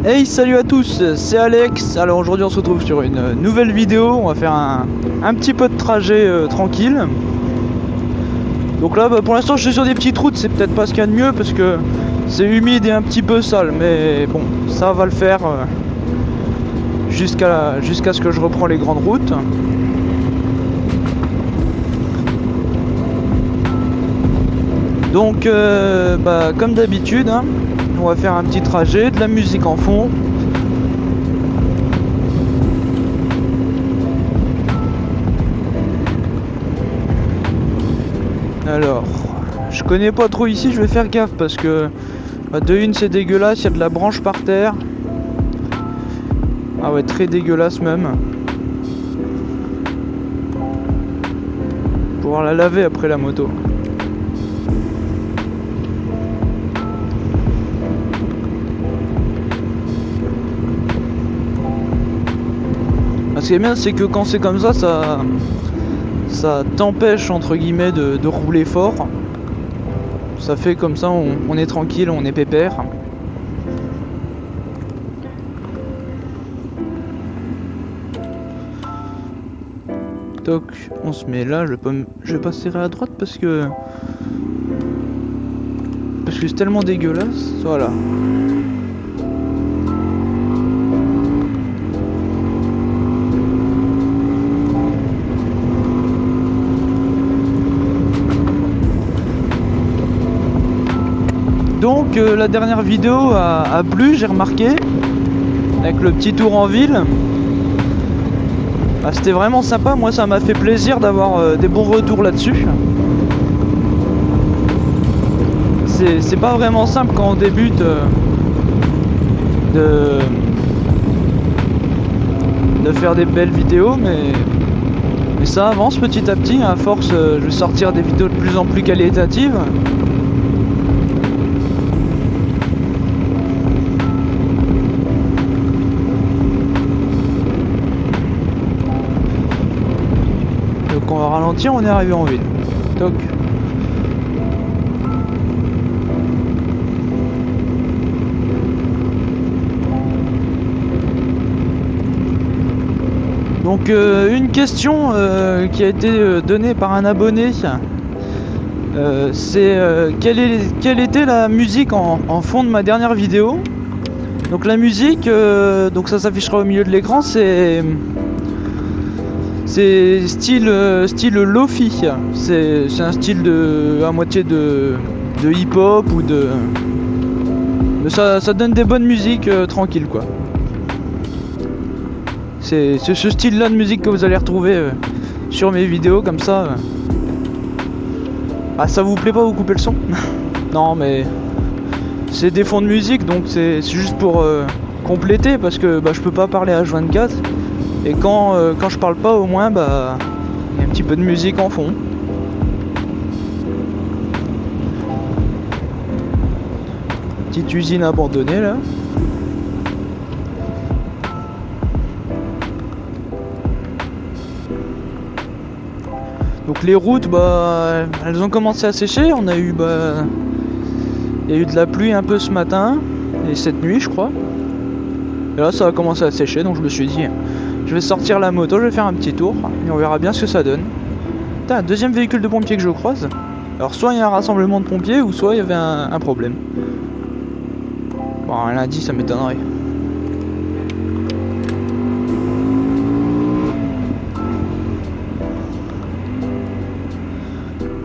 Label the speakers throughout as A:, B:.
A: Hey, salut à tous, c'est Alex. Alors aujourd'hui on se retrouve sur une nouvelle vidéo. On va faire un petit peu de trajet tranquille. Donc là pour l'instant je suis sur des petites routes, c'est peut-être pas ce qu'il y a de mieux parce que c'est humide et un petit peu sale. Mais bon, ça va le faire jusqu'à ce que je reprends les grandes routes. Donc comme d'habitude, hein, on va faire un petit trajet, de la musique en fond. Alors, je connais pas trop ici, je vais faire gaffe parce que de une c'est dégueulasse, il y a de la branche par terre. Ah ouais, très dégueulasse même. Pouvoir la laver après la moto. Ce qui est bien, c'est que quand c'est comme ça t'empêche entre guillemets de rouler fort. Ça fait comme ça, on est tranquille, on est pépère. Toc, on se met là, je vais pas serrer à droite parce que c'est tellement dégueulasse. Voilà. Donc la dernière vidéo a plu, j'ai remarqué, avec le petit tour en ville. Ah, c'était vraiment sympa, moi ça m'a fait plaisir d'avoir des bons retours là-dessus. C'est pas vraiment simple quand on débute de faire des belles vidéos, mais ça avance petit à petit. À force, je vais sortir des vidéos de plus en plus qualitatives. Donc on va ralentir, on est arrivé en ville. Toc. Donc une question qui a été donnée par un abonné, c'est quelle était la musique en fond de ma dernière vidéo. Donc la musique, donc ça s'affichera au milieu de l'écran, c'est style Lo-fi. C'est un style à moitié de hip-hop ou mais ça donne des bonnes musiques tranquilles quoi. C'est ce style là de musique que vous allez retrouver sur mes vidéos comme ça. Ah, ça vous plaît pas, vous coupez le son? Non mais c'est des fonds de musique, donc c'est juste pour compléter parce que je peux pas parler H24 et quand je parle pas au moins il y a un petit peu de musique en fond. Petite usine abandonnée là. Donc les routes, elles ont commencé à sécher. On a eu, il y a eu de la pluie un peu ce matin et cette nuit, je crois. Et là, ça a commencé à sécher, donc je me suis dit, je vais sortir la moto, je vais faire un petit tour et on verra bien ce que ça donne. Putain, un deuxième véhicule de pompiers que je croise. Alors soit il y a un rassemblement de pompiers, ou soit il y avait un problème. Bon, un lundi, ça m'étonnerait.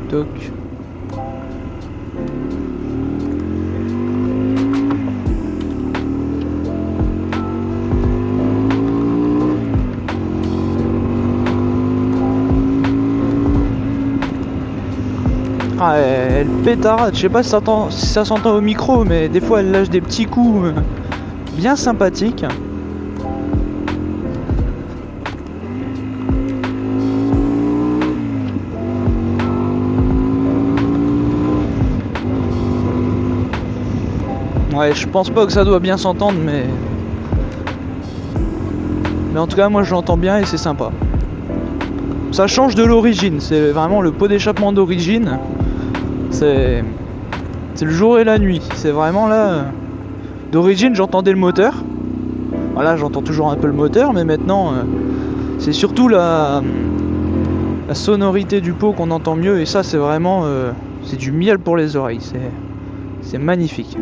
A: Toc. Ah, elle pétarade, je sais pas si ça s'entend au micro, mais des fois elle lâche des petits coups bien sympathiques. Ouais, je pense pas que ça doit bien s'entendre, mais en tout cas moi je l'entends bien et c'est sympa. Ça change de l'origine, c'est vraiment le pot d'échappement d'origine. C'est le jour et la nuit, c'est vraiment là D'origine j'entendais le moteur. Voilà, j'entends toujours un peu le moteur, mais maintenant c'est surtout la sonorité du pot qu'on entend mieux, et ça c'est vraiment c'est du miel pour les oreilles, c'est magnifique.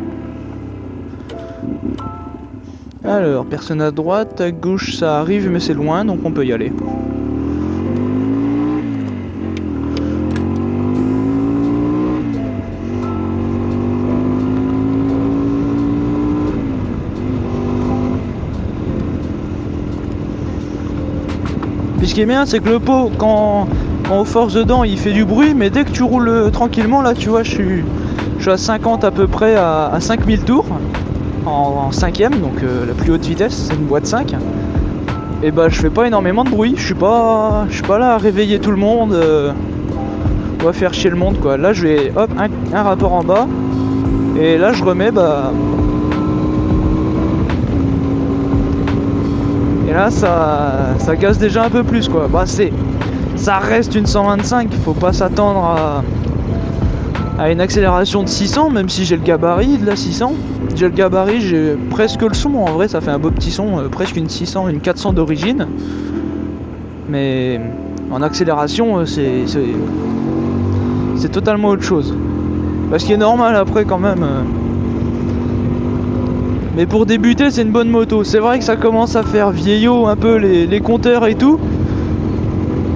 A: Alors, personne à droite, à gauche ça arrive mais c'est loin donc on peut y aller. Puis ce qui est bien, c'est que le pot, quand on force dedans, il fait du bruit, mais dès que tu roules tranquillement, là, tu vois, je suis à 50 à peu près, à 5000 tours, en 5ème, donc la plus haute vitesse, c'est une boîte 5. Et bah, je fais pas énormément de bruit, je suis pas là à réveiller tout le monde, ou à faire chier le monde, quoi. Là, je vais, hop, un rapport en bas, et là, je remets, bah... Et là ça gaz déjà un peu plus quoi. Bah ça reste une 125, faut pas s'attendre à une accélération de 600, même si j'ai le gabarit de la 600. J'ai le gabarit, j'ai presque le son, en vrai ça fait un beau petit son, presque une 600, une 400 d'origine. Mais en accélération c'est totalement autre chose. Parce qu'il est normal après quand même. Mais pour débuter c'est une bonne moto. C'est vrai que ça commence à faire vieillot un peu les compteurs et tout.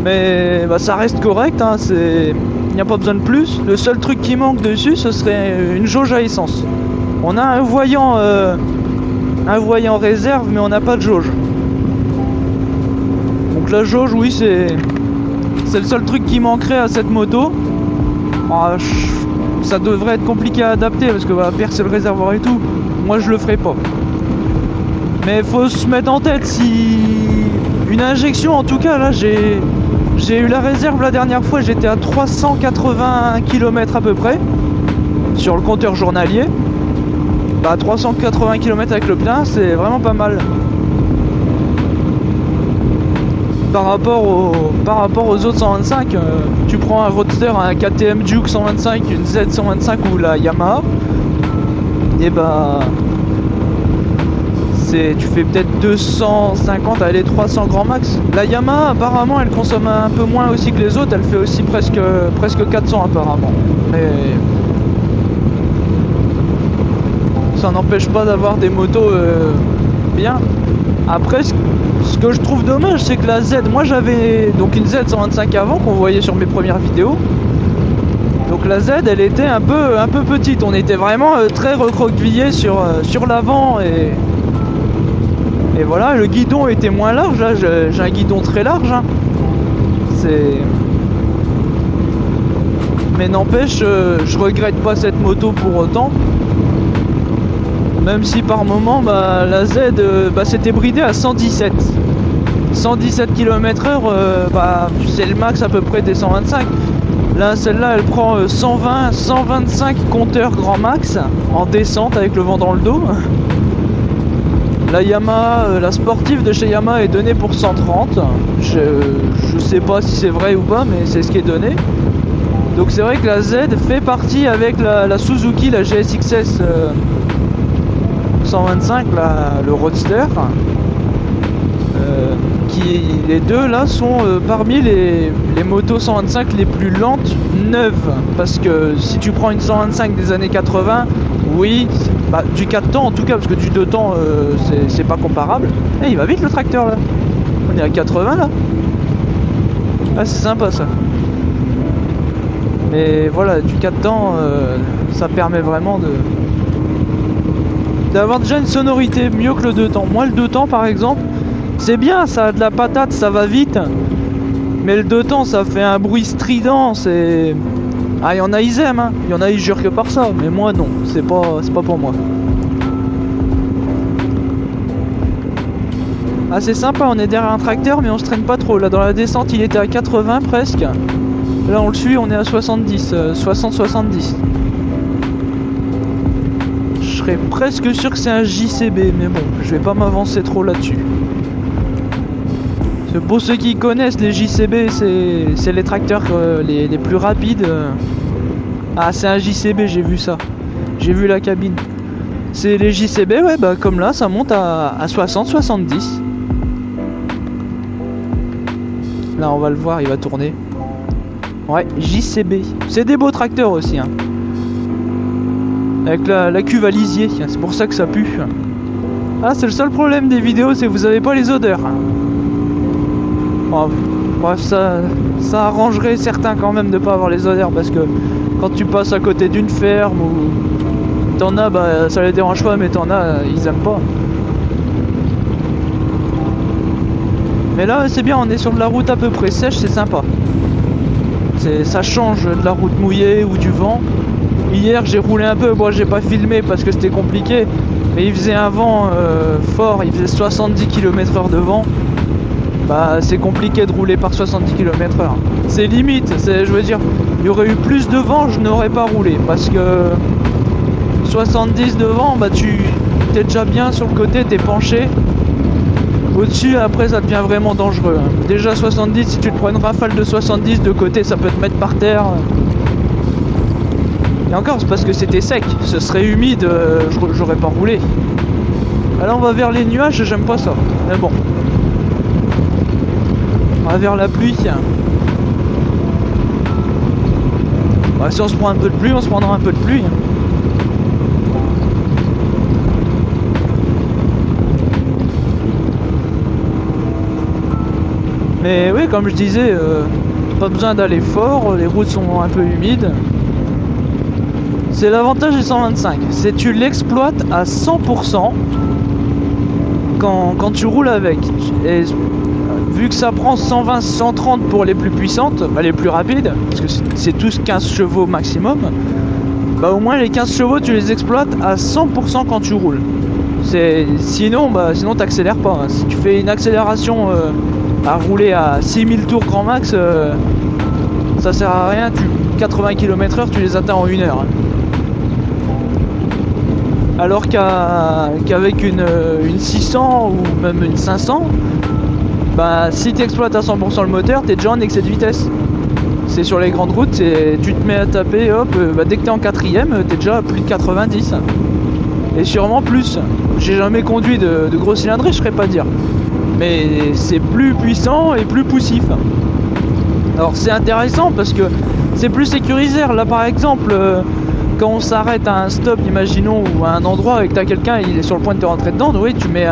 A: Mais bah, ça reste correct, hein, il n'y a pas besoin de plus. Le seul truc qui manque dessus ce serait une jauge à essence. On a un voyant réserve mais on n'a pas de jauge. Donc la jauge oui c'est le seul truc qui manquerait à cette moto. Ça devrait être compliqué à adapter parce que va percer le réservoir et tout. Moi je le ferai pas. Mais faut se mettre en tête si une injection, en tout cas là j'ai eu la réserve la dernière fois, j'étais à 380 km à peu près sur le compteur journalier. Bah 380 km avec le plein c'est vraiment pas mal. Par rapport aux autres 125, tu prends un Roadster, un KTM Duke 125, une Z 125 ou la Yamaha, et bah tu fais peut-être 250 à aller 300 grand max. La Yamaha apparemment elle consomme un peu moins aussi que les autres, elle fait aussi presque 400 apparemment. Mais ça n'empêche pas d'avoir des motos bien. Après ce que je trouve dommage c'est que la Z, moi j'avais donc une Z 125 avant qu'on voyait sur mes premières vidéos. Donc la Z elle était un peu petite, on était vraiment très recroquevillé sur l'avant et voilà, le guidon était moins large, là j'ai un guidon très large. Hein. Mais n'empêche, je regrette pas cette moto pour autant. Même si par moment bah, la Z c'était bridé à 117 km/h, bah, c'est le max à peu près des 125. Là celle-là elle prend 125 compteurs grand max en descente avec le vent dans le dos. La Yamaha, la sportive de chez Yamaha est donnée pour 130. Je sais pas si c'est vrai ou pas, mais c'est ce qui est donné. Donc c'est vrai que la Z fait partie avec la Suzuki, la GSX-S 125, le Roadster, qui les deux là sont parmi les motos 125 les plus lentes neuves. Parce que si tu prends une 125 des années 80, oui, bah, du 4 temps en tout cas, parce que du 2 temps c'est pas comparable. Eh, il va vite le tracteur là. On est à 80 là. Ah c'est sympa ça. Mais voilà, du 4 temps ça permet vraiment d'avoir déjà une sonorité mieux que le 2 temps. Moi le 2 temps par exemple, c'est bien, ça a de la patate, ça va vite. Mais le 2 temps ça fait un bruit strident, c'est... Ah il y en a ils aiment, hein. Il y en a ils jurent que par ça, mais moi non, c'est pas pour moi. Ah c'est sympa, on est derrière un tracteur mais on se traîne pas trop. Là dans la descente il était à 80 presque. Là on le suit, on est à 70, 60-70. Je serais presque sûr que c'est un JCB, mais bon, je vais pas m'avancer trop là-dessus. Pour ceux qui connaissent, les JCB, c'est les tracteurs les plus rapides. Ah, c'est un JCB, j'ai vu ça. J'ai vu la cabine. C'est les JCB, ouais, bah comme là, ça monte à 60-70. Là, on va le voir, il va tourner. Ouais, JCB. C'est des beaux tracteurs aussi, hein. Avec la cuve à lisier, c'est pour ça que ça pue. Ah, c'est le seul problème des vidéos, c'est que vous avez pas les odeurs. Bon, bref, ça arrangerait certains quand même de pas avoir les odeurs, parce que quand tu passes à côté d'une ferme ou t'en as, bah ça les dérange pas, mais t'en as, ils aiment pas. Mais là, c'est bien, on est sur de la route à peu près sèche, c'est sympa. Ça change de la route mouillée ou du vent. Hier, j'ai roulé un peu, bon, j'ai pas filmé parce que c'était compliqué, mais il faisait un vent fort, il faisait 70 km/h de vent. Bah, c'est compliqué de rouler par 70 km/h. C'est limite, je veux dire, il y aurait eu plus de vent, je n'aurais pas roulé parce que 70 de vent, bah tu t'es déjà bien sur le côté, t'es penché. Au-dessus, après, ça devient vraiment dangereux. Déjà 70, si tu te prends une rafale de 70 de côté, ça peut te mettre par terre. Et encore, c'est parce que c'était sec. Ce serait humide, j'aurais pas roulé. Alors on va vers les nuages, j'aime pas ça. Mais bon. On va vers la pluie. Bah, si on se prend un peu de pluie, on se prendra un peu de pluie. Mais oui, comme je disais, pas besoin d'aller fort, les routes sont un peu humides. C'est l'avantage des 125, c'est tu l'exploites à 100% quand tu roules avec. Et vu que ça prend 120, 130 pour les plus puissantes, bah les plus rapides, parce que c'est tous 15 chevaux maximum, bah au moins les 15 chevaux tu les exploites à 100% quand tu roules. Sinon t'accélères pas. Hein. Si tu fais une accélération à rouler à 6000 tours grand max, ça sert à rien. 80 km/h tu les atteins en 1 heure. Hein. Alors qu'avec une 600 ou même une 500, bah si tu exploites à 100% le moteur, t'es déjà en excès de vitesse. C'est sur les grandes routes, tu te mets à taper, hop, bah dès que t'es en 4ème, t'es déjà à plus de 90. Et sûrement plus. J'ai jamais conduit de gros cylindrés, je serais pas dire. Mais c'est plus puissant et plus poussif. Alors c'est intéressant parce que c'est plus sécurisé. Là par exemple, quand on s'arrête à un stop, imaginons, ou à un endroit et que t'as quelqu'un, il est sur le point de te rentrer dedans, oui, tu mets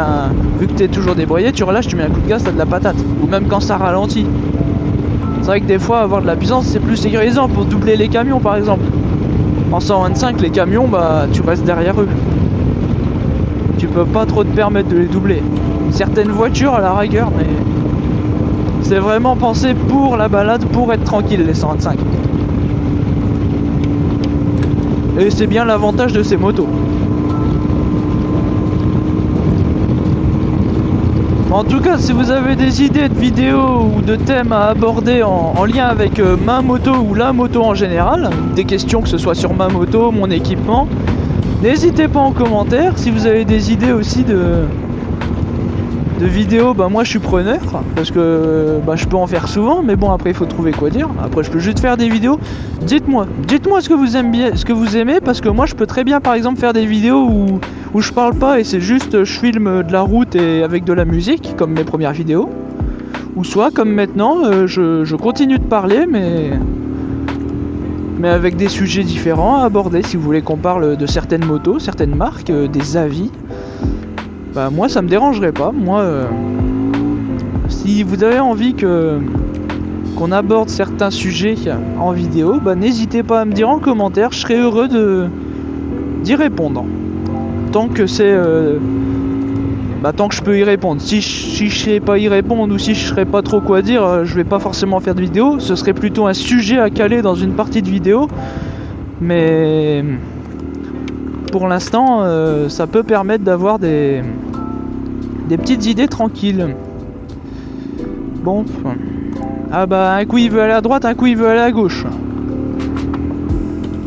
A: vu que t'es toujours débrayé, tu relâches, tu mets un coup de gaz, t'as de la patate. Ou même quand ça ralentit. C'est vrai que des fois, avoir de la puissance, c'est plus sécurisant pour doubler les camions par exemple. En 125, les camions, bah tu restes derrière eux. Tu peux pas trop te permettre de les doubler. Certaines voitures à la rigueur, mais c'est vraiment pensé pour la balade, pour être tranquille les 125. Et c'est bien l'avantage de ces motos. En tout cas, si vous avez des idées de vidéos ou de thèmes à aborder en lien avec ma moto ou la moto en général, des questions que ce soit sur ma moto, mon équipement, n'hésitez pas en commentaire. Si vous avez des idées aussi de vidéos, bah moi je suis preneur parce que bah, je peux en faire souvent, mais bon après il faut trouver quoi dire. Après je peux juste faire des vidéos. Dites-moi ce que vous aimez bien, ce que vous aimez, parce que moi je peux très bien par exemple faire des vidéos où je parle pas et c'est juste je filme de la route et avec de la musique comme mes premières vidéos, ou soit comme maintenant je continue de parler mais avec des sujets différents à aborder. Si vous voulez qu'on parle de certaines motos, certaines marques, des avis, bah moi ça me dérangerait pas. Moi si vous avez envie qu'on aborde certains sujets en vidéo, bah n'hésitez pas à me dire en commentaire, je serai heureux d'y répondre. Tant que c'est tant que je peux y répondre. Si je sais pas y répondre ou si je saurais pas trop quoi dire, je vais pas forcément faire de vidéo. Ce serait plutôt un sujet à caler dans une partie de vidéo. Mais pour l'instant, ça peut permettre d'avoir des petites idées tranquilles. Bon. Ah bah un coup il veut aller à droite, un coup il veut aller à gauche.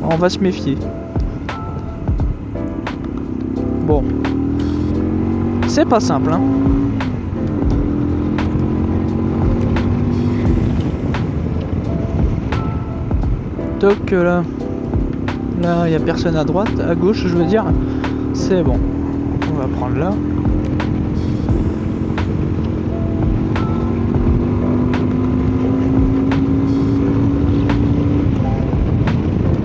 A: On va se méfier. Bon. C'est pas simple, hein. Toc là. Là, il n'y a personne à droite, à gauche, je veux dire. C'est bon. On va prendre là.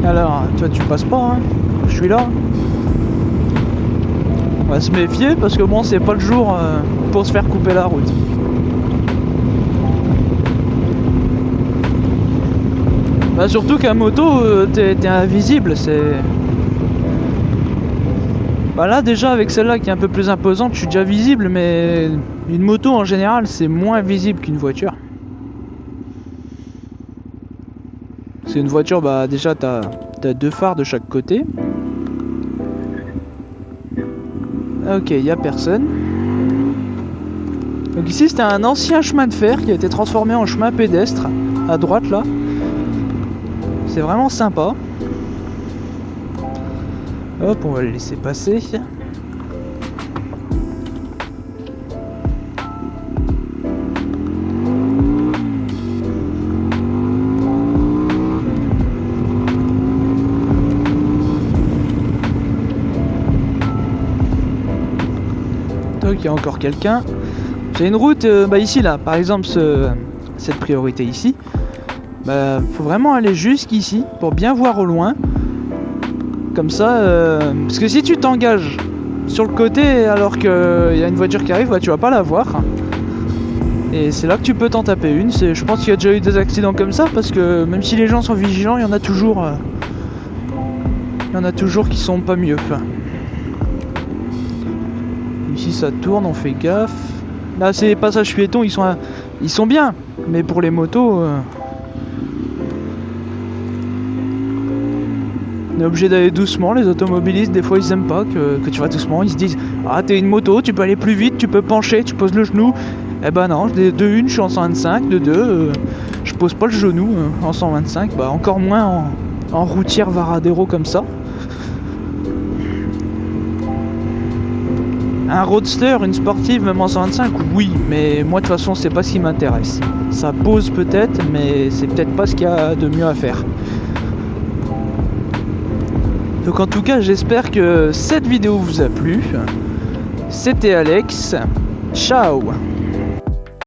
A: Alors, toi tu passes pas, hein. Je suis là. On va se méfier parce que bon, c'est pas le jour pour se faire couper la route. Bah surtout qu'à moto, t'es invisible, c'est... Bah là déjà avec celle-là qui est un peu plus imposante, je suis déjà visible, mais une moto en général c'est moins visible qu'une voiture. C'est une voiture, bah déjà t'as deux phares de chaque côté. Ok, il n'y a personne. Donc ici c'était un ancien chemin de fer qui a été transformé en chemin pédestre, à droite là. C'est vraiment sympa. Hop, on va le laisser passer. Donc il y a encore quelqu'un. J'ai une route, bah ici là, par exemple cette priorité ici. Bah, faut vraiment aller jusqu'ici pour bien voir au loin. Comme ça, parce que si tu t'engages sur le côté alors qu'il y a une voiture qui arrive, bah, tu vas pas la voir. Et c'est là que tu peux t'en taper une. Je pense qu'il y a déjà eu des accidents comme ça parce que même si les gens sont vigilants, il y en a toujours qui sont pas mieux. Ici ça tourne, on fait gaffe. Là c'est les passages piétons, ils sont bien, mais pour les motos. On est obligé d'aller doucement, les automobilistes des fois ils aiment pas que tu vas doucement, ils se disent ah t'es une moto, tu peux aller plus vite, tu peux pencher, tu poses le genou. Eh ben non, de 1 je suis en 125, de 2 je pose pas le genou en 125, bah encore moins en routière Varadero comme ça. Un roadster, une sportive même en 125, oui, mais moi de toute façon c'est pas ce qui m'intéresse. Ça pose peut-être, mais c'est peut-être pas ce qu'il y a de mieux à faire. Donc en tout cas j'espère que cette vidéo vous a plu. C'était Alex. Ciao.